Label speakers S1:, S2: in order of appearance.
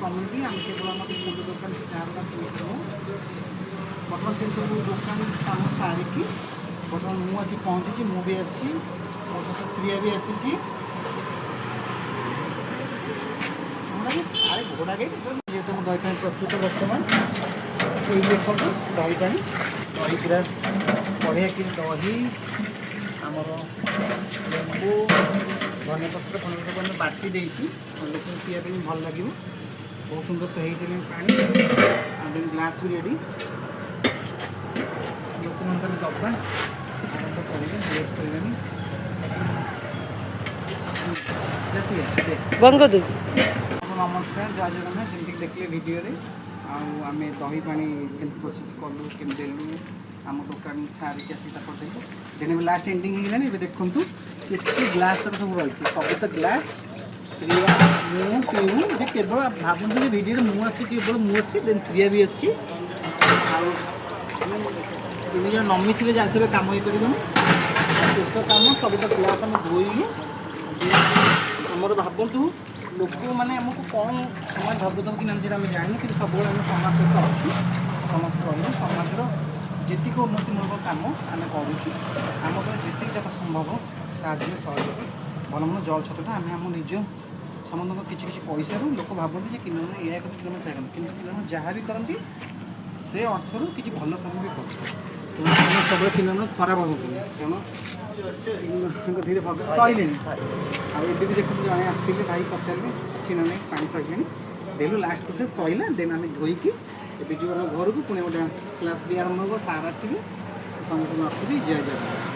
S1: କମେଇକି ଆମେ କେବଳ ଆମର ଫୁଲ ଦୋକାନ ଚାହା ଦୋକାନ ସବୁ ବର୍ତ୍ତମାନ ସେ ସବୁ ଦୋକାନ କାମ ସାରିକି ବର୍ତ୍ତମାନ ମୁଁ ଆସି ପହଞ୍ଚିଛି। ମୁଁ ବି ଆସିଛି, ମୋ ସହିତ ପ୍ରିୟା ବି ଆସିଛି। ଆରେ ଘୋଡ଼ା ଗାଈ ଯେହେତୁ ମୁଁ ଦହି ପାଣି ପ୍ରସ୍ତୁତ ବର୍ତ୍ତମାନ ଏଇ ଦେଖନ୍ତୁ ଦହି ପାଣି, ଦହି ପୁରା ବଢ଼ିଆ କି ଦହି ଆମର ଲେମ୍ବୁ ଧନିଆ ପତ୍ର ଫନିଆ ଆମେ ବାଟି ଦେଇଛୁ, ଲୋକଙ୍କୁ ପିଇବା ପାଇଁ ଭଲ ଲାଗିବ। ବହୁତ ସୁନ୍ଦର ତ ହେଇସାରିଲାଣି ପାଣି, ଆଉ ଗ୍ଲାସ୍ ବି ରେଡ଼ି। ଲୋକମାନଙ୍କର ଦବା ଆରମ୍ଭ କରିବେ, ରେଟ୍ କରିବେନି। ନମସ୍କାର, ଜୟ ଜଗନ୍ନାଥ। ଯେମିତିକି ଦେଖିଲେ ଭିଡ଼ିଓରେ, ଆଉ ଆମେ ଦହି ପାଣି କେମିତି ପ୍ରୋସେସ୍ କଲୁ, କେମିତି ଦେଲୁ, ଆମ ଦୋକାନ ସାରିକି ଆସି ତାପରେ ଦେଲୁ। ଦେନ୍ ଏବେ ଲାଷ୍ଟ ଏଣ୍ଡିଙ୍ଗ ହେଇଗଲାଣି। ଏବେ ଦେଖନ୍ତୁ କେତେ ଗ୍ଲାସ୍ ତକ ସବୁ ରହିଛି, ସବୁ ତ ଗ୍ଲାସ୍ ପ୍ରିୟା ମୁଁ ପିଉ ଯେ କେବଳ ଭାବନ୍ତୁ ଯେ ଭିଡ଼ିଓରେ ମୁଁ ଅଛି, କେବଳ ମୁଁ ଅଛି, ଦେନ୍ ପ୍ରିୟା ବି ଅଛି। ଆଉ ତିନି ଜଣ ନ ମିଶିଲେ ଜାଣିଥିବେ କାମ ହେଇପାରିବନି। ଶେଷ କାମ ସବୁ ତ ଗ୍ଲାସ୍ ଆମେ ଧୋଇଲୁ। ଆମର ଭାବନ୍ତୁ ଲୋକମାନେ ଆମକୁ କ'ଣ ସମାଜ ଭାବୁଥିବ କି ନାହିଁ ସେଇଟା ଆମେ ଜାଣିନୁ, କିନ୍ତୁ ସବୁବେଳେ ଆମେ ସମାଜ ସହିତ ଅଛୁ, ସମସ୍ତେ ରହିବୁ। ସମାଜର ଯେତିକି ଉନ୍ନତିମୂଳକ କାମ ଆମେ କରୁଛୁ, ଆମ ପାଇଁ ଯେତିକି ଯାକ ସମ୍ଭବ ସାହାଯ୍ୟ ସହଯୋଗ ଭଲ ମନ୍ଦ ଜଳ ଛତ୍ରଟା ଆମେ ଆମ ନିଜ ସମସ୍ତଙ୍କ କିଛି କିଛି ପଇସାରୁ ଲୋକ ଭାବନ୍ତି ଯେ କିଲୋମାନେ ଏଇଆ କରନ୍ତି, କିଲୋମାନେ ସେଇଆ କରନ୍ତି, କିନ୍ତୁ କିଲୋମାନେ ଯାହା ବି କରନ୍ତି ସେ ଅର୍ଥରୁ କିଛି ଭଲ କାମ ବି କରନ୍ତି। ତେଣୁ ଆମେ ସବୁବେଳେ କିଲୋମାନେ ଖରାପ ଭାବନ୍ତୁନି, କାରଣ ଧୀରେ ଭଗବାନ ସହିଲେଣି। ଆଉ ଏବେ ବି ଦେଖନ୍ତୁ ଜଣେ ଆସିଥିଲେ, ଭାଇ ପଚାରିଲେ କିଛି ନ ନାହିଁ ପାଣି ସହିଲେଣି, ଦେଲୁ ଲାଷ୍ଟ ପ୍ରୋସେସ୍ ସହିଲା। ଦେନ୍ ଆମେ ଧୋଇକି ଏବେ ଯିବୁ ଆମ ଘରକୁ, ପୁଣି ଗୋଟେ କ୍ଲାସ୍ ବି ଆରମ୍ଭ ହେବ, ସାର୍ ଆସିବେ। ସମସ୍ତଙ୍କୁ ରଖୁଛି, ଜୟ ଜଗନ୍ନାଥ।